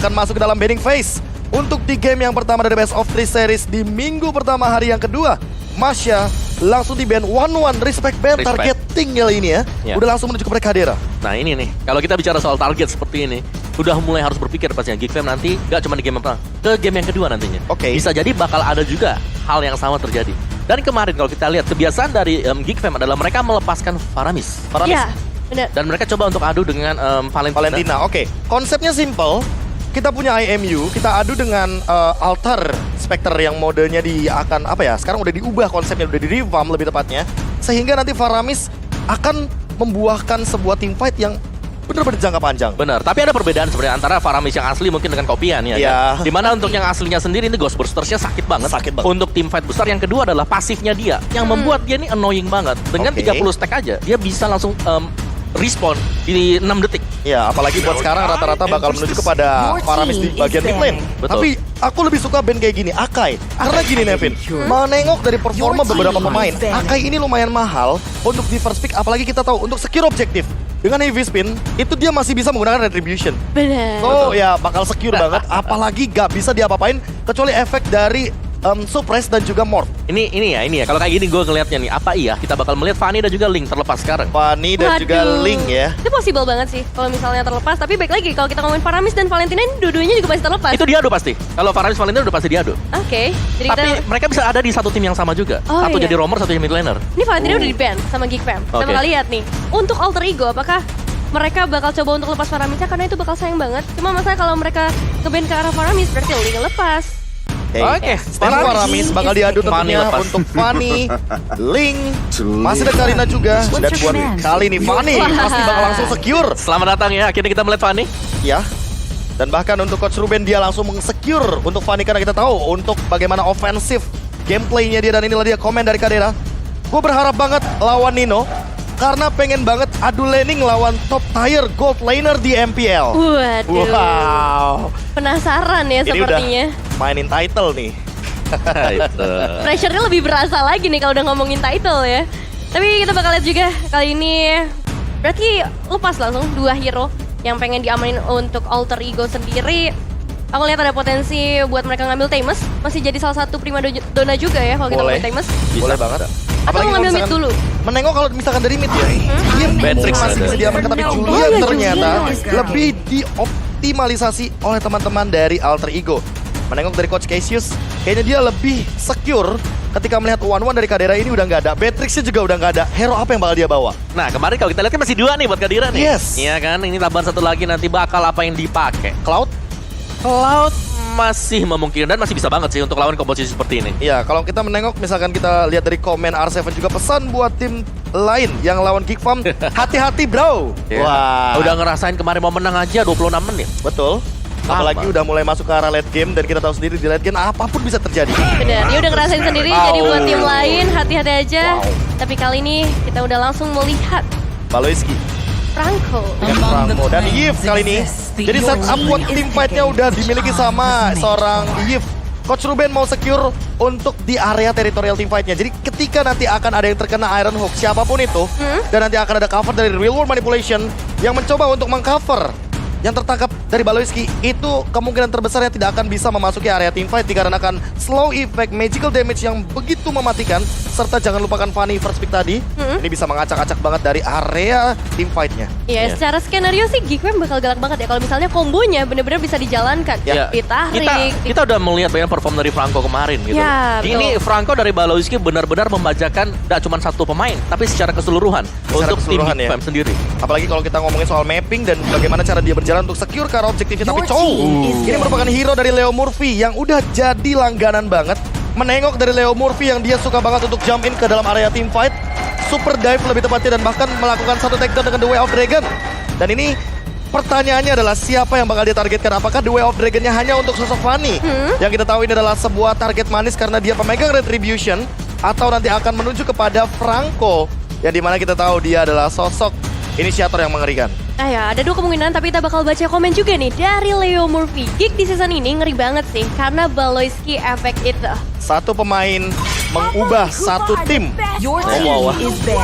akan masuk ke dalam banning phase. Untuk di game yang pertama dari Best of 3 series di minggu pertama hari yang kedua, Masya langsung di ban 1-1, respect ban, target tinggal ini ya. Udah langsung menuju kepada Kadera. Nah ini nih, kalau kita bicara soal target seperti ini, udah mulai harus berpikir pastinya GigFam nanti gak cuma di game yang pertama, ke game yang kedua nantinya. Bisa jadi bakal ada juga hal yang sama terjadi. Dan kemarin kalau kita lihat kebiasaan dari GigFam adalah mereka melepaskan Faramis. Iya, benar. Dan mereka coba untuk adu dengan Valentina. Konsepnya simple. Kita punya IMU, kita adu dengan Altar Spectre yang modenya akan apa ya? Sekarang udah diubah konsepnya, udah di-revamp lebih tepatnya. Sehingga nanti Faramis akan membuahkan sebuah teamfight yang benar-benar jangka panjang. Benar, tapi ada perbedaan sebenarnya antara Faramis yang asli mungkin dengan kopian ya. Kan? Dimana untuk yang aslinya sendiri ini Ghost Bursters-nya sakit banget. Untuk teamfight besar yang kedua adalah pasifnya dia yang membuat dia ini annoying banget. Dengan 30 stack aja dia bisa langsung respawn di 6 detik. Ya, apalagi buat sekarang rata-rata bakal menuju kepada Faramis di bagian mid lane. Tapi aku lebih suka band kayak gini, Akai. Karena gini Nevin, menengok dari performa beberapa pemain, Akai ini lumayan mahal untuk di first pick, apalagi kita tahu untuk secure objektif. Dengan heavy spin, itu dia masih bisa menggunakan retribution. Benar. So ya bakal secure banget, apalagi gak bisa diapa-apain kecuali efek dari suppress dan juga morph. Ini ya. Kalau kayak gini gue ngelihatnya nih, apa iya kita bakal melihat Fanny dan juga Link terlepas sekarang? Fanny dan juga Link ya. Itu possible banget sih kalau misalnya terlepas. Tapi baik lagi kalau kita ngomongin Faramis dan Valentina ini dua-duanya juga pasti terlepas. Itu diadu pasti. Kalau Faramis Valentina udah pasti diadu. Jadi tapi mereka bisa ada di satu tim yang sama juga. Satu jadi roamer, satu jadi mid laner. Ini Valentina udah di-ban sama GigFam. Kita bakal lihat nih. Untuk Alter Ego apakah mereka bakal coba untuk lepas Faramisnya karena itu bakal sayang banget. Cuma masalah kalau mereka ke-ban ke arah Faramis berarti Link lepas. Faramis bakal diadu tentunya untuk Fanny, Link, masih ada Karina juga. Dan buat kali ini Fanny pasti bakal langsung secure. Selamat datang ya, akhirnya kita melihat Fanny. Ya, dan bahkan untuk Coach Ruben dia langsung meng-secure untuk Fanny karena kita tahu untuk bagaimana ofensif gameplaynya dia. Dan inilah dia komen dari Kadera. Gue berharap banget lawan Nino karena pengen banget adu laning lawan top tier gold laner di MPL. Waduh. Wow. Penasaran ya ini sepertinya. Udah mainin title nih. Pressure-nya lebih berasa lagi nih kalau udah ngomongin title ya. Tapi kita bakal lihat juga kali ini. Berarti lepas langsung dua hero yang pengen diamanin untuk Alter Ego sendiri. Aku lihat ada potensi buat mereka ngambil Tamus. Masih jadi salah satu prima dona juga ya kalau kita ngambil Tamus. Boleh banget. Atau mau ngambil mid dulu? Menengok kalau misalkan dari mid ya. Dia masih bisa diamankan, tapi Julian ternyata lebih dioptimalisasi oleh teman-teman dari Alter Ego. Menengok dari Coach Cassius, kayaknya dia lebih secure ketika melihat 1-1 dari Kadera ini udah nggak ada. Beatrixnya juga udah nggak ada. Hero apa yang bakal dia bawa? Nah kemarin kalau kita lihat kan masih 2 nih buat Kadera nih. Yes. Iya kan, ini tambahan satu lagi nanti bakal apa yang dipakai. Cloud masih memungkinkan dan masih bisa banget sih untuk lawan komposisi seperti ini. Iya, kalau kita menengok misalkan kita lihat dari komen R7 juga pesan buat tim lain yang lawan GigFam, hati-hati bro. Wah. Udah ngerasain kemarin mau menang aja 26 menit. Betul. Apalagi udah mulai masuk ke arah late game dan kita tahu sendiri di late game apapun bisa terjadi. Benar, dia udah ngerasain sendiri jadi buat tim lain hati-hati aja. Tapi kali ini kita udah langsung melihat Baloiski, Franco dan Yves kali ini. Jadi setup buat tim fight-nya udah dimiliki sama seorang Yves. Coach Ruben mau secure untuk di area teritorial team fight-nya. Jadi ketika nanti akan ada yang terkena Iron Hook siapapun itu, dan nanti akan ada cover dari Real World Manipulation yang mencoba untuk mengcover yang tertangkap dari Baloiski, itu kemungkinan terbesarnya tidak akan bisa memasuki area teamfight dikarenakan slow effect magical damage yang begitu mematikan. Serta jangan lupakan Fanny first pick tadi, ini bisa mengacak-acak banget dari area teamfight-nya. Iya, secara skenario sih GigFam bakal galak banget ya kalau misalnya kombonya bener-bener bisa dijalankan. Ditarik. Kita udah melihat banyak perform dari Franco kemarin gitu. Ini Franco dari Baloiski benar-benar membajakan tidak cuma satu pemain, tapi secara keseluruhan untuk tim GigFam sendiri. Apalagi kalau kita ngomongin soal mapping dan bagaimana cara dia berjalan untuk secure ke arah objektifnya. Tapi ini merupakan hero dari Leo Murphy yang udah jadi langganan banget. Menengok dari Leo Murphy yang dia suka banget untuk jump in ke dalam area team fight, super dive lebih tepatnya, dan bahkan melakukan satu takedown dengan The Way of Dragon. Dan ini pertanyaannya adalah siapa yang bakal dia targetkan? Apakah The Way of Dragon-nya hanya untuk sosok Fanny yang kita tahu ini adalah sebuah target manis karena dia pemegang retribution, atau nanti akan menuju kepada Franco yang dimana kita tahu dia adalah sosok inisiator yang mengerikan? Ada dua kemungkinan, tapi kita bakal baca komen juga nih dari Leo Murphy. Gig di season ini ngeri banget sih karena Baloiski efek itu. Satu pemain mengubah satu tim.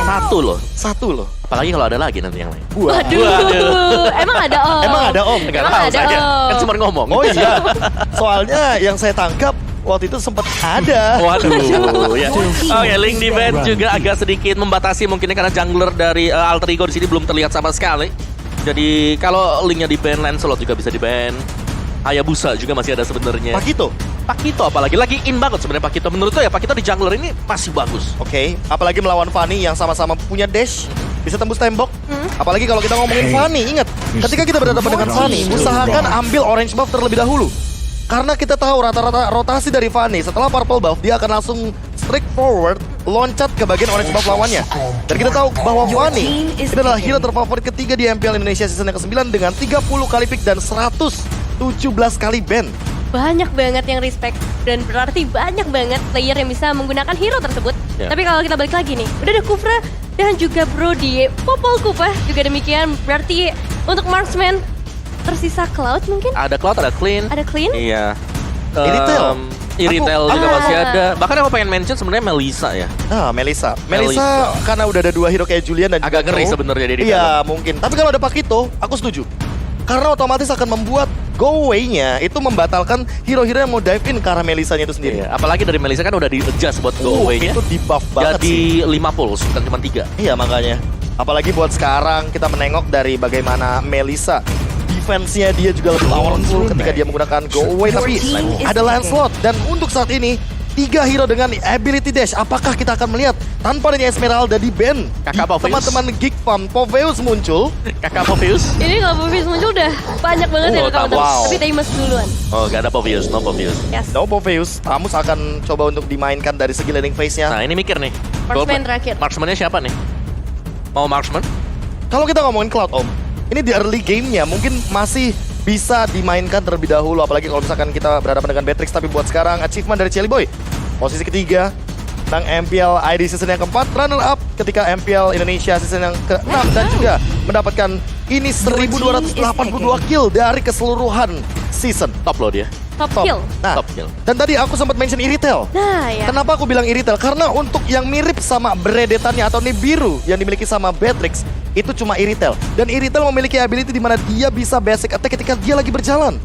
Satu loh. Satu loh. Apalagi kalau ada lagi nanti yang lain. Waduh, emang ada om. Emang ada om? Enggak Emang tahu ada saja. om. Kan cuma ngomong. Oh iya. Soalnya yang saya tangkap waktu itu sempat ada. Waduh, ya. Oke, link di band juga agak sedikit membatasi mungkinnya karena jungler dari Alter Ego di sini belum terlihat sama sekali. Jadi kalau linknya di ban, Lancelot juga bisa di ban. Hayabusa juga masih ada sebenarnya. Pakito apalagi lagi in banget sebenarnya Pakito. Menurut gue ya Pakito di jungler ini masih bagus. Oke, apalagi melawan Fanny yang sama-sama punya dash, bisa tembus tembok. Apalagi kalau kita ngomongin Fanny, ingat, ketika kita berhadapan dengan Fanny, usahakan ambil orange buff terlebih dahulu. Karena kita tahu rata-rata rotasi dari Fanny setelah purple buff, dia akan langsung straight forward, loncat ke bagian orange buff lawannya. Dan kita tahu bahwa Fanny ini adalah hero terfavorit ketiga di MPL Indonesia season yang ke-9 dengan 30 kali pick dan 117 kali ban. Banyak banget yang respect dan berarti banyak banget player yang bisa menggunakan hero tersebut. Tapi kalau kita balik lagi nih, udah ada Kufra dan juga Brody, Popol Kupa juga demikian. Berarti untuk marksman tersisa Cloud mungkin? Ada Cloud, ada Clean. Ada Clean? Iya. Iritel. juga masih ada. Bahkan aku pengen mention sebenarnya Melissa ya. Melissa karena udah ada dua hero kayak Julian dan agak ngeri sebenarnya dari iya, mungkin. Tapi kalau ada Pakito, aku setuju. Karena otomatis akan membuat go away-nya itu membatalkan hero-hero yang mau dive in ke arah Melissa-nya itu sendiri. Iya, apalagi dari Melissa kan udah di-adjust buat go away-nya. Itu di-buff banget jadi sih. 5 pulse, bukan cuma 3. Iya, makanya. Apalagi buat sekarang kita menengok dari bagaimana Melissa defense-nya dia juga lebih powerful ketika dia menggunakan go away. Tapi ada Lancelot. Dan untuk saat ini 3 hero dengan ability dash. Apakah kita akan melihat tanpa adanya Esmeralda di band? Kakak Popheus. Teman-teman Geek Farm, Popheus muncul. Kakak Popheus. Ini kalau Popheus muncul udah banyak banget ya counter. wow. Tapi Tamus duluan. Oh, gak ada Popheus, no Popheus. Yes. No Popheus. Tamus akan coba untuk dimainkan dari segi landing phase-nya. Nah, ini mikir nih. Marksman terakhir. Marksman-nya siapa nih? Mau marksman? Kalau kita ngomongin Cloud Om, ini di early game-nya mungkin masih bisa dimainkan terlebih dahulu. Apalagi kalau misalkan kita berhadapan dengan Beatrix. Tapi buat sekarang achievement dari Chelly Boy. Posisi ketiga tentang MPL ID season yang keempat, runner up ketika MPL Indonesia season yang ke-6 dan juga mendapatkan ini 1282 kill dari keseluruhan season. Top loh dia. Top kill. Nah, Top kill. dan tadi aku sempat mention Iritel. Nah ya. Kenapa aku bilang Iritel? Karena untuk yang mirip sama beredetannya atau Nibiru yang dimiliki sama Beatrix itu cuma Iritel. Dan Iritel memiliki ability di mana dia bisa basic attack ketika dia lagi berjalan.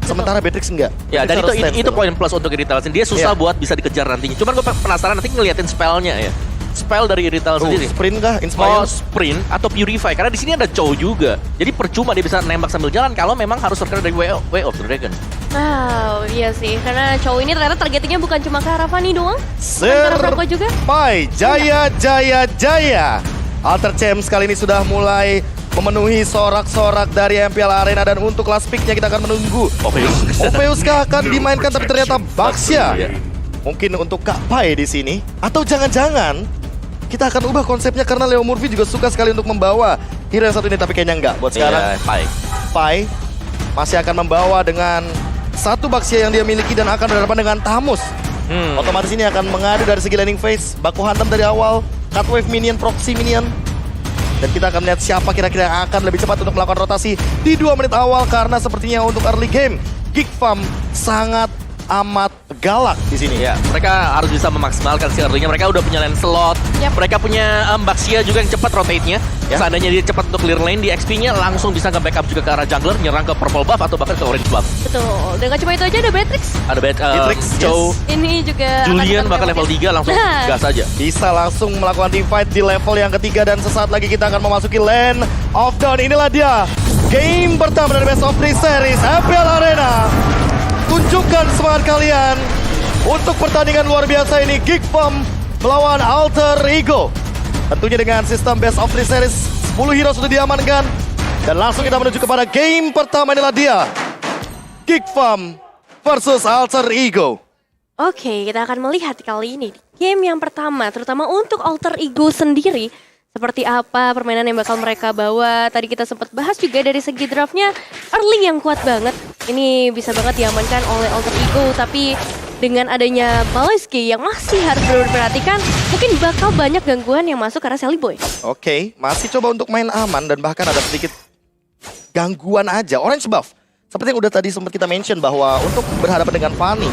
Sementara Beatrix enggak. Ya, dan itu poin plus untuk Irital. Dia susah Iya. buat bisa dikejar nantinya. Cuman gue penasaran nanti ngeliatin spellnya ya. Spell dari Irital sendiri. Sprint kah? Mau Inspire? sprint atau purify karena di sini ada Chow juga. Jadi percuma dia bisa nembak sambil jalan kalau memang harus terkena dari Way of the Dragon. Wow, iya sih. Karena cowok ini ternyata targetingnya bukan cuma ke arah Fanny doang. Serpo juga. Serpai Jaya. Alter Champs kali ini sudah mulai memenuhi sorak-sorak dari MPL Arena. Dan untuk last pick-nya kita akan menunggu Popheus kah akan dimainkan, tapi ternyata Baxia. Mungkin untuk Kak Pai di sini. Atau jangan-jangan kita akan ubah konsepnya karena Leo Murphy juga suka sekali untuk membawa hero yang satu ini, tapi kayaknya enggak. Buat sekarang Pai masih akan membawa dengan satu Baxia yang dia miliki dan akan berhadapan dengan Tamus. Otomatis ini akan mengadu dari segi landing phase, baku hantam dari awal, cut wave minion, proxy minion. Dan kita akan lihat siapa kira-kira yang akan lebih cepat untuk melakukan rotasi di 2 menit awal. Karena sepertinya untuk early game, Geek Farm sangat amat galak di sini. Ya, mereka harus bisa memaksimalkan si early-nya. Mereka udah punya Lancelot. Mereka punya Baxia juga yang cepat rotate-nya. Seandainya dia cepat untuk clear lane, di XP-nya langsung bisa nge-backup juga ke arah jungler, nyerang ke purple buff atau bahkan ke orange buff. Betul. Dan gak cuma itu aja, ada Beatrix. Ada Beatrix, Chow, Ini juga Julian bahkan level 3 langsung gas aja. Bisa langsung melakukan team fight di level yang ketiga. Dan sesaat lagi kita akan memasuki Land of Dawn. Inilah dia game pertama dari Best of 3 Series MPL Arena. Tunjukkan semangat kalian untuk pertandingan luar biasa ini. Geek Farm melawan Alter Ego. Tentunya dengan sistem Best of 3 Series, 10 hero sudah diamankan. Dan langsung kita menuju kepada game pertama. Inilah dia Geek Farm versus Alter Ego. Oke, kita akan melihat kali ini game yang pertama, terutama untuk Alter Ego sendiri. Seperti apa permainan yang bakal mereka bawa. Tadi kita sempat bahas juga dari segi draftnya, early yang kuat banget. Ini bisa banget diamankan oleh Alter Ego. Tapi dengan adanya Baleski yang masih harus diperhatikan, mungkin bakal banyak gangguan yang masuk ke arah Shelly Boy. Oke, masih coba untuk main aman. Dan bahkan ada sedikit gangguan aja. Orange buff, seperti yang udah tadi sempat kita mention bahwa untuk berhadapan dengan Fanny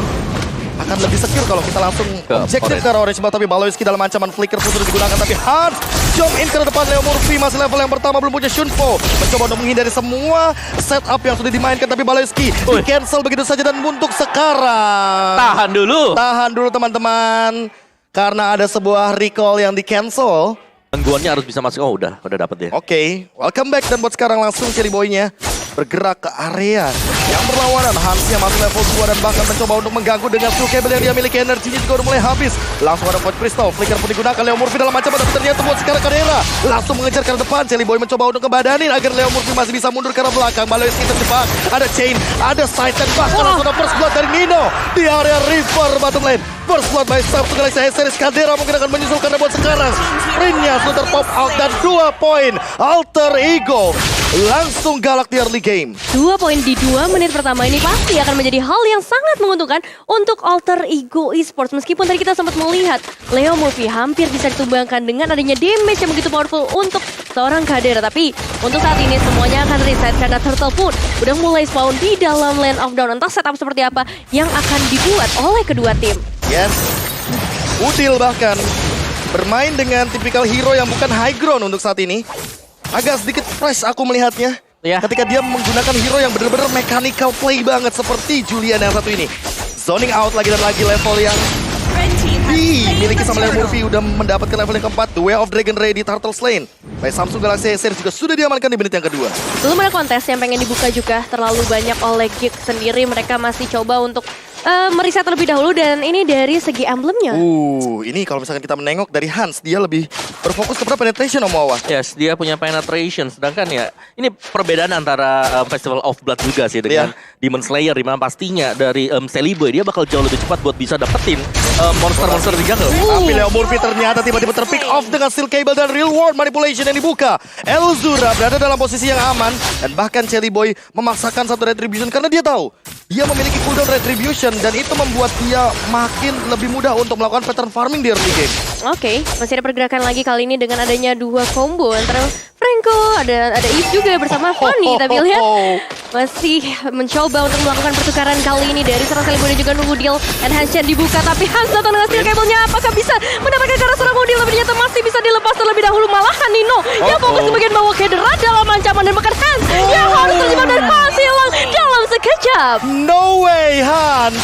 akan akan lebih secure kalau kita langsung objektif orange. ke arah orange buff. Tapi Baloyski dalam ancaman flicker pun sudah digunakan. Tapi Hans jump in ke depan. Leo Murphy masih level yang pertama, belum punya Shunpo. Mencoba untuk menghindari semua setup yang sudah dimainkan. Tapi Baloyski di cancel begitu saja. Dan untuk sekarang Tahan dulu teman-teman, karena ada sebuah recall yang di cancel. Gangguannya harus bisa masuk. Oh udah dapet ya. Oke, welcome back. Dan buat sekarang langsung Cherry Boy-nya bergerak ke area yang berlawanan. Hans yang masuk level 2 dan bahkan mencoba untuk mengganggu dengan skill cable yang dia miliki. Energinya juga udah mulai habis. Langsung ada Void Crystal, flicker pun digunakan. Leo Murphy dalam ancaman, tapi ternyata buat sekarang Kadera langsung mengejar ke depan. Cherry Boy mencoba untuk ngebadanin agar Leo Murphy masih bisa mundur ke arah belakang. Baloyski terjebak, ada chain, ada side, dan bahkan langsung ada first blood dari Nino di area River bottom lane. First blood by Samsung Galaxy series. Kadera mungkin akan menyusul karena buat sekarang sprintnya sudah terpop out dan 2 poin. Alter Ego langsung galak di early game. 2 poin di 2 menit pertama ini pasti akan menjadi hal yang sangat menguntungkan untuk Alter Ego Esports. Meskipun tadi kita sempat melihat Leo Murphy hampir bisa ditumbangkan dengan adanya damage yang begitu powerful untuk seorang Kadera. Tapi untuk saat ini semuanya akan reset karena Turtle pun udah mulai spawn di dalam Land of Dawn. Entah setup seperti apa yang akan dibuat oleh kedua tim. Yes, Udil bahkan bermain dengan tipikal hero yang bukan high ground untuk saat ini. Agak sedikit fresh aku melihatnya. Ya. Ketika dia menggunakan hero yang benar-benar mechanical play banget seperti Julian yang satu ini. Zoning out lagi dan lagi level yang dimiliki sama Leo Murphy udah mendapatkan level yang keempat. The Way of Dragon Ray di Turtle Lane. Baik Samsung Galaxy series juga sudah diamankan di menit yang kedua. Belum ada kontes yang pengen dibuka juga terlalu banyak oleh Geek sendiri. Mereka masih coba untuk meriset terlebih dahulu dan ini dari segi emblemnya. Ini kalau misalkan kita menengok dari Hans, dia lebih berfokus kepada penetration Om Wawa. Yes, dia punya penetration. Sedangkan ya, ini perbedaan antara Festival of Blood juga sih dengan Demon Slayer. Dimana pastinya dari Sally Boy, dia bakal jauh lebih cepat buat bisa dapetin monster-monster di jungle. Tapi Leo Murphy ternyata tiba-tiba terpick off dengan steel cable dan real world manipulation yang dibuka. Elzura berada dalam posisi yang aman. Dan bahkan Sally Boy memaksakan satu retribution karena dia tahu dia memiliki cooldown retribution. Dan itu membuat dia makin lebih mudah untuk melakukan pattern farming di early game. Oke, masih ada pergerakan lagi kali ini dengan adanya 2 combo antara Franco, ada Eve juga bersama Fanny. Tapi lihat masih mencoba untuk melakukan pertukaran kali ini dari serang Sally Boy dan juga Udil. Enhance yang dibuka, tapi Hans datang dengan steel cable-nya. Apakah bisa mendapatkan ke arah serang Udil? Tapi ternyata masih bisa dilepas terlebih dahulu. Malahan Nino yang fokus ke bagian bawah Kadera dalam ancaman. Dan bahkan Hans yang harus terjebak dan Hans hilang dalam sekejap. No way Hans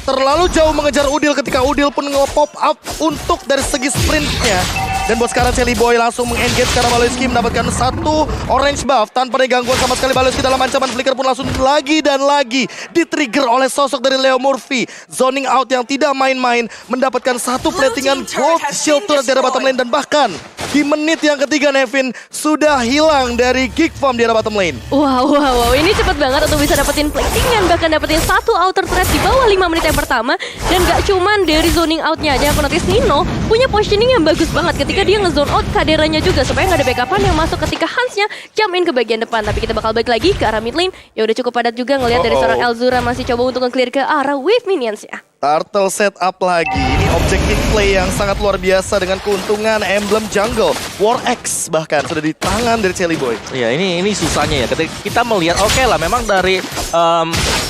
terlalu jauh mengejar Udil ketika Udil pun nge-pop up untuk dari segi sprintnya. Dan buat sekarang Sally Boy langsung meng-engage karena Baloyski mendapatkan 1 orange buff tanpa ada gangguan sama sekali. Baloyski dalam ancaman, flicker pun langsung lagi dan lagi di-trigger oleh sosok dari Leo Murphy. Zoning out yang tidak main-main, mendapatkan 1 platingan gold shield turret dari bottom lane. Dan bahkan di menit yang ketiga Nevin sudah hilang dari Geek Farm di arah bottom lane. Wow, ini cepet banget untuk bisa dapetin platingan, bahkan dapetin 1 outer threat di bawah 5 menit yang pertama. Dan gak cuman dari zoning outnya aja, aku notice Nino punya positioning yang bagus banget ketika dia nge-zone out Kaderanya juga supaya gak ada backupan yang masuk ketika Hansnya jump in ke bagian depan. Tapi kita bakal balik lagi ke arah mid lane. Ya udah cukup padat juga ngelihat dari seorang Elzura masih coba untuk nge-clear ke arah wave minions ya. Turtle setup lagi. Ini objective play yang sangat luar biasa dengan keuntungan emblem jungle. War X bahkan sudah di tangan dari Sally Boy. Iya, ini susahnya ya. Ketika kita melihat oke lah memang dari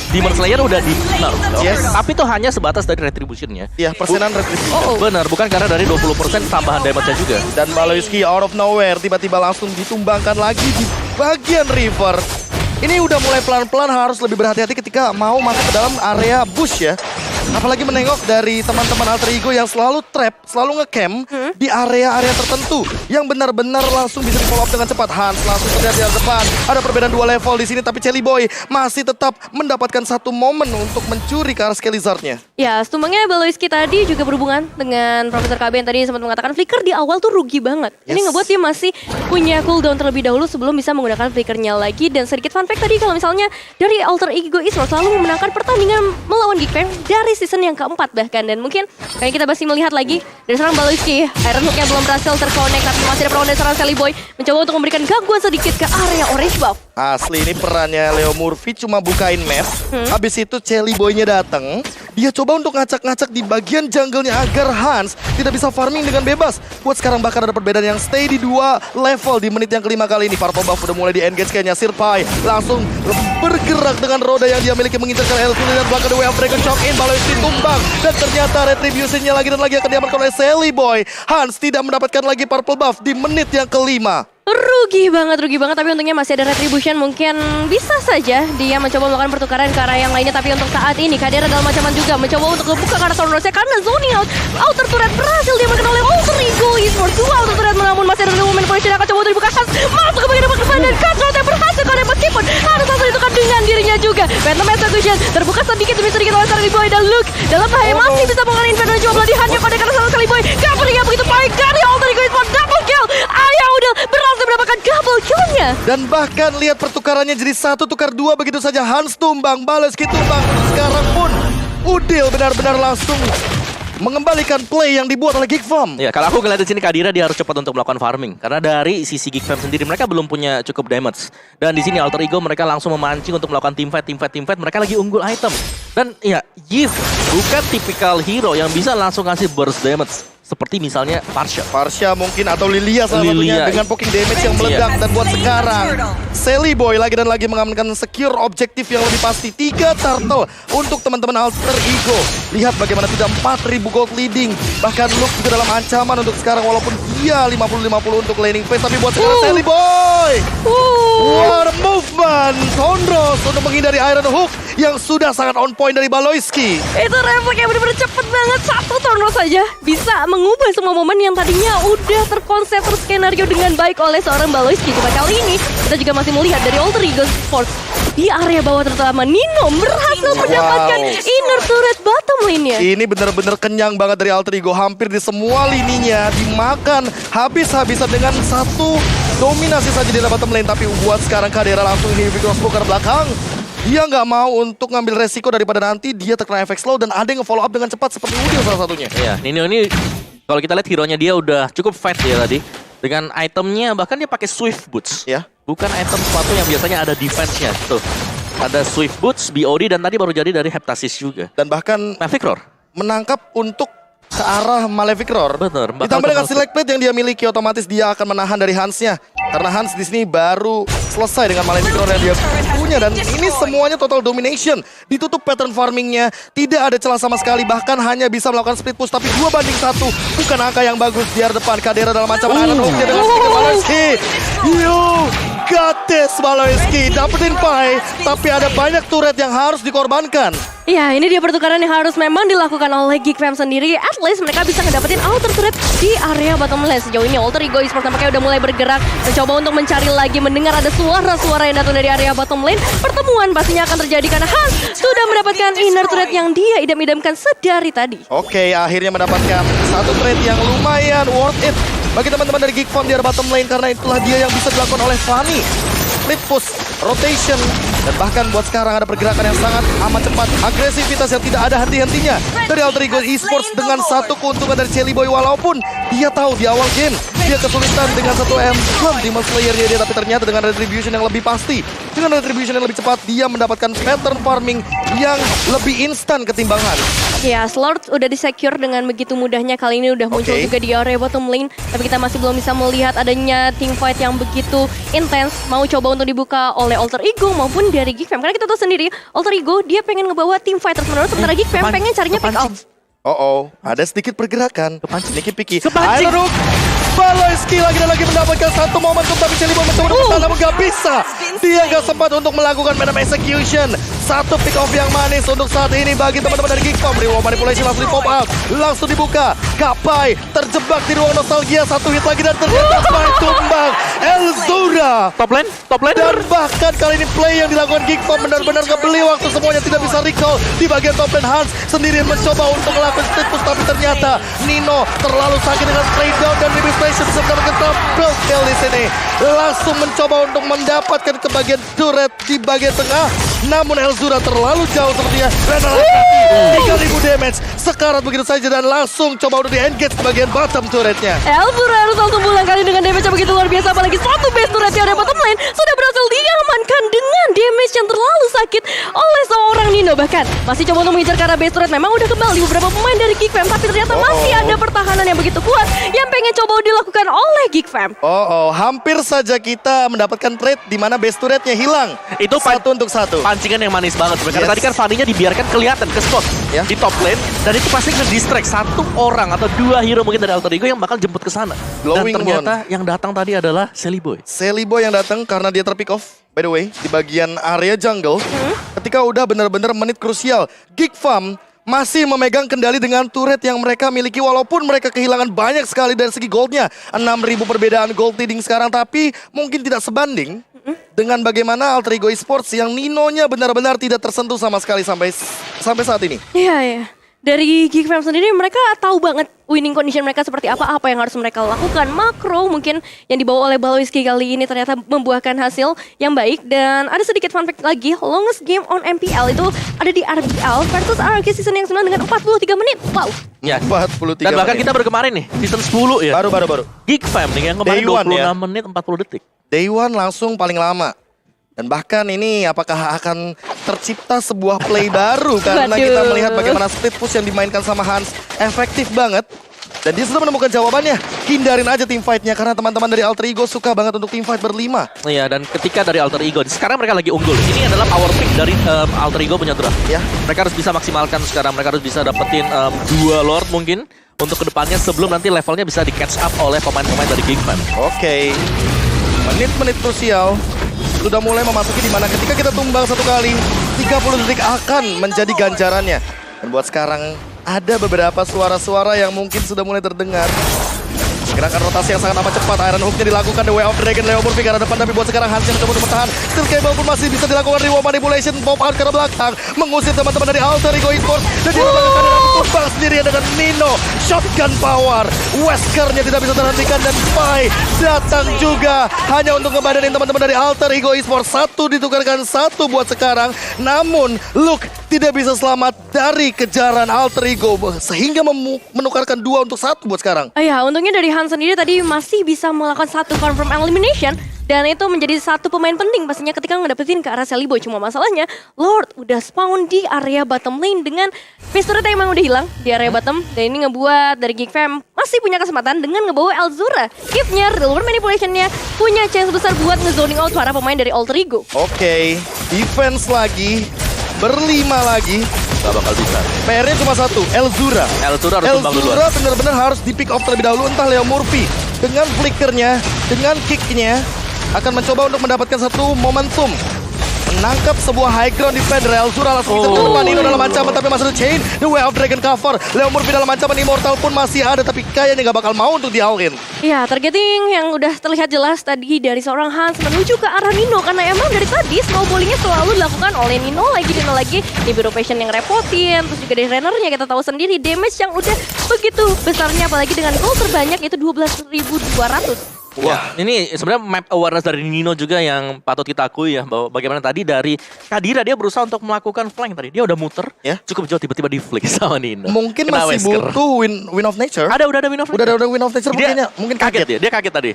Demon Slayer udah di nerf. Yes. Tapi itu hanya sebatas dari retribution-nya. Iya, persenan retribution. Benar, bukan karena dari 20% tambahan damage-nya juga. Dan Baloyski out of nowhere tiba-tiba langsung ditumbangkan lagi di bagian river. Ini udah mulai pelan-pelan harus lebih berhati-hati ketika mau masuk ke dalam area bush ya. Apalagi menengok dari teman-teman Alter Ego yang selalu trap, selalu ngecamp di area-area tertentu yang benar-benar langsung bisa di-follow up dengan cepat. Hans langsung terlihat di depan. Ada perbedaan 2 level di sini, tapi Sally Boy masih tetap mendapatkan 1 momen untuk mencuri ke arah Skelizard-nya. Ya, tumbangnya Baloyski tadi juga berhubungan dengan Profesor KB yang tadi sempat mengatakan flicker di awal tuh rugi banget. Ini ngebuat dia masih punya cooldown terlebih dahulu sebelum bisa menggunakan flickernya lagi. Dan sedikit fun fact tadi kalau misalnya dari Alter Ego Esports selalu memenangkan pertandingan melawan Geek Farm dari season yang keempat bahkan. Dan mungkin kayak kita masih melihat lagi dari seorang Baloyski, Iron Hook-nya belum berhasil terconnect, tapi masih ada peluang dari seorang Sally Boy mencoba untuk memberikan gangguan sedikit ke area orange buff. Asli ini perannya Leo Murphy cuma bukain map. Habis itu Sally Boy-nya datang. Dia coba untuk ngacak-ngacak di bagian jungle-nya agar Hans tidak bisa farming dengan bebas. Buat sekarang bahkan ada perbedaan yang stay di 2 level di menit yang kelima kali ini. Purple buff udah mulai di-engage kayaknya. Sirpai langsung bergerak dengan roda yang dia miliki mengincar ke Elzura dan belakang The Way of Dragon Chop in. Baloyski Baloyski tumbang. Dan ternyata retribution-nya lagi dan lagi akan diamankan oleh Sally Boy. Hans tidak mendapatkan lagi purple buff di menit yang kelima. Rugi banget, tapi untungnya masih ada retribution. Mungkin bisa saja dia mencoba melakukan pertukaran ke arah yang lainnya. Tapi untuk saat ini, Kadera dalam ancaman juga mencoba untuk membuka ke arah Thornrose karena zoning out. Outer turret berhasil diamankan oleh Alter Ego Esports. 2 outer turret, namun masih ada movement position akan coba untuk dibuka. Hans masuk ke bagian depan dan Cutthroat yang berhasil karena meskipun harus langsung ditukar dengan dirinya juga. Phantom Execution terbuka sedikit demi sedikit oleh Sally Boy dan Luke dalam bahaya masih bisa mengalami Inferno coba belah dihajar pada karena Sally Boy. Gak berikan begitu baik dari Alter Ego Esports. Double kill. Ayah udah berhasil mendapatkan double kill-nya. Dan bahkan lihat pertukarannya jadi 1 tukar 2 begitu saja. Hans tumbang, Baloyski tumbang. Sekarang pun Udil benar-benar langsung mengembalikan play yang dibuat oleh Geek Farm. Ya, kalau aku ngeliat di sini Kadira dia harus cepat untuk melakukan farming karena dari sisi Geek Farm sendiri mereka belum punya cukup damage. Dan di sini Alter Ego mereka langsung memancing untuk melakukan team fight. Mereka lagi unggul item. Dan ya, Yves bukan tipikal hero yang bisa langsung kasih burst damage. Seperti misalnya Farsha mungkin atau Lilia salah satunya dengan poking damage yang meledak. Dan buat sekarang Sally Boy lagi dan lagi mengamankan secure objektif yang lebih pasti. 3 turtle untuk teman-teman Alter Ego. Lihat bagaimana sudah 4.000 gold leading. Bahkan Luke juga dalam ancaman untuk sekarang walaupun dia 50-50 untuk laning phase. Tapi buat sekarang Sally Boy, what a movement. Thornrose untuk menghindari Iron Hook yang sudah sangat on point dari Baloyski. Itu refleks yang benar-benar cepet banget. 1 Thornrose saja bisa mengubah semua momen yang tadinya udah terkonsep skenario dengan baik oleh seorang Baloyski. Cuma kali ini kita juga masih melihat dari Alter Ego Sports di area bawah terutama Nino berhasil mendapatkan inner turret bottom lane-nya. Ini benar-benar kenyang banget dari Alter Ego. Hampir di semua lininya dimakan habis-habisan dengan 1 dominasi saja di bottom lane. Tapi buat sekarang Kadera langsung heavy crossbow ke belakang. Dia nggak mau untuk ngambil resiko daripada nanti dia terkena efek slow dan ada yang nge-follow up dengan cepat seperti Udil salah satunya. Iya, Nino ini kalau kita lihat hero-nya dia udah cukup fight ya tadi. Dengan itemnya bahkan dia pakai Swift Boots. Ya. Bukan item sepatu yang biasanya ada defense-nya. Tuh. Ada Swift Boots, BOD dan tadi baru jadi dari Heptasis juga. Dan bahkan Malefic Roar menangkap untuk ke arah Malefic Roar. Benar. Ditambah dengan select plate yang dia miliki, otomatis dia akan menahan dari Hans-nya. Karena Hans di sini baru selesai dengan Malefic Roar yang dia punya. Dan ini semuanya total domination. Ditutup pattern farmingnya. Tidak ada celah sama sekali. Bahkan hanya bisa melakukan split push. Tapi 2-1. Bukan angka yang bagus di area depan. Kadera dalam ancaman Iron Hook. Dia dengan sedikit Baloyski. You got this Baloyski. Dapetin pie. Tapi ada banyak turret yang harus dikorbankan. Ya, ini dia pertukaran yang harus memang dilakukan oleh Geek Fam sendiri. At least mereka bisa ngedapetin outer turret di area bottom lane. Sejauh ini Alter Ego Esports tampaknya udah mulai bergerak. Mencoba untuk mencari lagi, mendengar ada suara-suara yang datang dari area bottom lane. Pertemuan pastinya akan terjadi karena Hans sudah mendapatkan inner turret yang dia idam-idamkan sedari tadi. Oke, akhirnya mendapatkan 1 trade yang lumayan worth it bagi teman-teman dari Geek Farm di area bottom lane. Karena itulah dia yang bisa dilakukan oleh Fanny. Split push, rotation, dan bahkan buat sekarang ada pergerakan yang sangat amat cepat. Agresivitas yang tidak ada henti-hentinya dari Alter Ego Esports dengan 1 keuntungan dari Sally Boy. Walaupun dia tahu di awal game dia kesulitan dengan 1 emblem Demon Slayer-nya dia. Tapi ternyata dengan retribution yang lebih pasti, dengan retribution yang lebih cepat, dia mendapatkan pattern farming yang lebih instan ketimbang Hans. Ya, Slord udah di-secure dengan begitu mudahnya. Kali ini udah muncul juga di area bottom lane. Tapi kita masih belum bisa melihat adanya team fight yang begitu intens. Mau coba untuk dibuka oleh Alter Ego maupun dari Geek Fam. Karena kita tahu sendiri, Alter Ego dia pengen ngebawa tim fight terus-menerus. Sementara Geek Fam pengen carinya pick off. Ada sedikit pergerakan. Niki Piki. Kepancing. Iron Hook. Baloyski lagi dan lagi mendapatkan 1 momentum. Tapi Sally Boy mencoba bertahan namun gak bisa. Dia gak sempat untuk melakukan Venom Execution. 1 pick off yang manis untuk saat ini bagi teman-teman dari Geek Farm. Reward Manipulation langsung di pop up. Langsung dibuka. Kapai terjebak di ruang nostalgia. 1 hit lagi dan ternyata Kapai tumbang. Elzura. Top lane. Dan bahkan kali ini play yang dilakukan Geek Farm benar-benar ngebeli waktu, semuanya tidak bisa recall. Di bagian top lane Hans sendirian mencoba untuk melakukan split push. Tapi ternyata Nino terlalu sakit dengan spray down dan Baby Station bisa mendapatkan double kill di sini. Langsung mencoba untuk mendapatkan ke bagian turret di bagian tengah. Namun Elzura terlalu jauh sepertinya. 3000 damage. Sekarat begitu saja dan langsung coba untuk di-engage ke bagian bottom turretnya. Elzura harus langsung pulang kali dengan damage yang begitu luar biasa. Apalagi 1 base turret di area bottom lane sudah berhasil diamankan dengan damage yang terlalu sakit oleh seorang Nino. Nino bahkan masih coba untuk mengejar ke arah base turret. Memang udah kembali beberapa pemain dari Geek Fam, tapi ternyata masih ada pertahanan yang begitu kuat yang pengen coba dilakukan oleh Geek Fam. Hampir saja kita mendapatkan trade di mana base turretnya hilang. Itu satu untuk satu. Pancingan yang manis banget. Karena tadi kan Fanny-nya dibiarkan kelihatan ke Scott di top lane. Dan itu pasti nge-distract satu orang atau dua hero mungkin dari Alter Ego yang bakal jemput ke sana. Dan ternyata yang datang tadi adalah Sally Boy. Sally Boy yang datang karena dia terpick off, by the way, di bagian area jungle. Ketika udah benar-benar menit krusial, Geek Fam masih memegang kendali dengan turret yang mereka miliki walaupun mereka kehilangan banyak sekali dari segi goldnya. 6.000 perbedaan gold leading sekarang, tapi mungkin tidak sebanding dengan bagaimana Alter Ego Esports yang Ninonya benar-benar tidak tersentuh sama sekali sampai saat ini. Iya. Dari Geek Fam sendiri mereka tahu banget winning condition mereka seperti apa yang harus mereka lakukan. Makro mungkin yang dibawa oleh Baloyski kali ini ternyata membuahkan hasil yang baik. Dan ada sedikit fun fact lagi, longest game on MPL itu ada di RBL versus RRQ season yang 9 dengan 43 menit. Wow. Ya, 43 dan bahkan menit. kita baru kemarin nih, season 10 ya. Baru. Geek Fam nih yang kemarin 26 menit 40 detik. Day One langsung paling lama. Dan bahkan ini apakah akan tercipta sebuah play baru karena kita melihat bagaimana split push yang dimainkan sama Hans efektif banget. Dan dia sudah menemukan jawabannya. Hindarin aja team fight-nya karena teman-teman dari Alter Ego suka banget untuk team fight berlima. Iya, dan ketika dari Alter Ego, sekarang mereka lagi unggul. Ini adalah power pick dari Alter Ego punya draft. Ya. Mereka harus bisa maksimalkan sekarang, mereka harus bisa dapetin 2 Lord mungkin untuk kedepannya sebelum nanti levelnya bisa di catch up oleh pemain-pemain dari Geek Fam. Oke. Menit-menit krusial sudah mulai memasuki dimana ketika kita tumbang satu kali 30 detik akan menjadi ganjarannya. Dan buat sekarang ada beberapa suara-suara yang mungkin sudah mulai terdengar. Gerakan rotasi yang sangat amat cepat, Iron Hook-nya dilakukan The Way of Dragon, Leo Murphy ke arah depan, tapi buat sekarang Hans yang mencoba untuk bertahan. Steel Cable pun masih bisa dilakukan Reward Manipulation, pop out ke arah belakang, mengusir teman-teman dari Alter Ego Esports, dan dia melakukan tumbang sendirian dengan Nino. Shotgun power, Wesker-nya tidak bisa terhentikan, dan Pai datang juga hanya untuk ngebadanin teman-teman dari Alter Ego Esports. Satu ditukarkan satu buat sekarang, namun Luke tidak bisa selamat dari kejaran Alter Ego, sehingga menukarkan 2 untuk 1 buat sekarang. Ya, untungnya dari Hans sendiri tadi masih bisa melakukan satu confirm elimination. Dan itu menjadi satu pemain penting pastinya ketika ngedapetin ke arah Sally Boy. Cuma masalahnya, Lord udah spawn di area bottom lane dengan face turret yang emang udah hilang di area bottom. Dan ini ngebuat dari Geek Fam masih punya kesempatan dengan ngebawa Elzura. If-nya, Reward Manipulation-nya punya chance besar buat nge-zoning out para pemain dari Alter Ego. Oke, defense lagi, berlima lagi. Gak bakal bisa. PR-nya cuma satu, Elzura. Elzura harus tumbang duluan. Elzura benar-benar harus di pick off terlebih dahulu. Entah Leo Murphy dengan flickernya, dengan kicknya akan mencoba untuk mendapatkan satu momentum menangkap sebuah high ground defender. Elzura langsung bisa terdepan Nino dalam ancaman, tapi masih ada chain. The Way of Dragon cover. Leo Murphy dalam ancaman, Immortal pun masih ada, tapi kayaknya nggak bakal mau untuk di-all-in. Ya, targeting yang udah terlihat jelas tadi dari seorang Hans menuju ke arah Nino. Karena emang dari tadi snowballingnya selalu dilakukan oleh Nino lagi. Ini Hero Passion yang repotin. Terus juga dari Rennernya kita tahu sendiri damage yang udah begitu besarnya. Apalagi dengan goal terbanyak itu 12.200. Wah, ini sebenarnya map awareness dari Nino juga yang patut kita akui ya, bahwa bagaimana tadi dari Kadira dia berusaha untuk melakukan flank tadi. Dia udah muter, cukup jauh tiba-tiba di flick sama Nino. Mungkin Kena masih Wesker. butuh win of nature. Ada win of nature. Udah win of nature, mungkin kaget. Dia kaget tadi.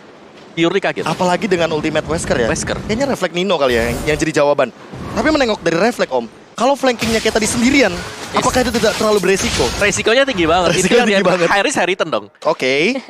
Purely kaget. Apalagi dengan ultimate Wesker ya. Wesker. Kayaknya refleks Nino kali ya yang jadi jawaban. Tapi menengok dari refleks Om, kalau flankingnya kayak tadi sendirian, apakah itu tidak terlalu beresiko? Resikonya tinggi banget. Resikonya tinggi banget. High risk, high return dong. Oke.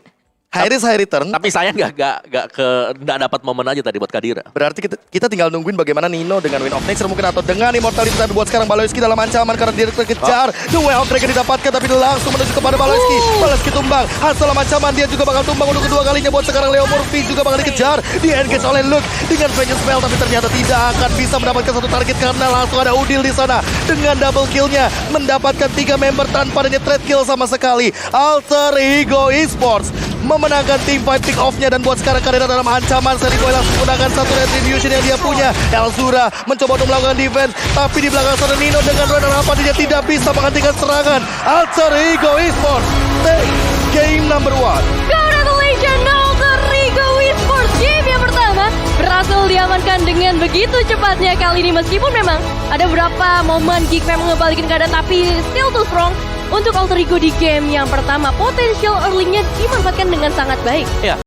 High risk, high return. Tapi saya nggak dapat momen aja tadi buat Kadira. Berarti kita tinggal nungguin bagaimana Nino dengan win of nature mungkin atau dengan immortality. Tapi buat sekarang Baloyski dalam ancaman karena dia terkejar. The Way of Dragon didapatkan tapi langsung menuju kepada Baloyski. Baloyski tumbang. Hans dalam ancaman, dia juga bakal tumbang untuk kedua kalinya. Buat sekarang Leo Murphy juga bakal dikejar. Di engage oleh Luke dengan Vengeance Spell, tapi ternyata tidak akan bisa mendapatkan satu target karena langsung ada Udil di sana dengan double killnya mendapatkan 3 member tanpa adanya trade kill sama sekali. Alter Ego Esports memenangkan team fight pick off-nya, dan buat sekarang Kadira dalam ancaman. Sally Boy langsung menggunakan satu retribution yang dia punya. Elzura mencoba untuk melakukan defense, tapi di belakang sana Nino dengan runner apa dia tidak bisa menghentikan serangan. Alter Ego Esports take game number 1. Congratulations Alter Ego Esports, game yang pertama berhasil diamankan dengan begitu cepatnya kali ini. Meskipun memang ada beberapa momen Geek Fam ngebalikin keadaan, tapi still too strong untuk Alter Ego di game yang pertama. Potensial early-nya dimanfaatkan dengan sangat baik. Ya.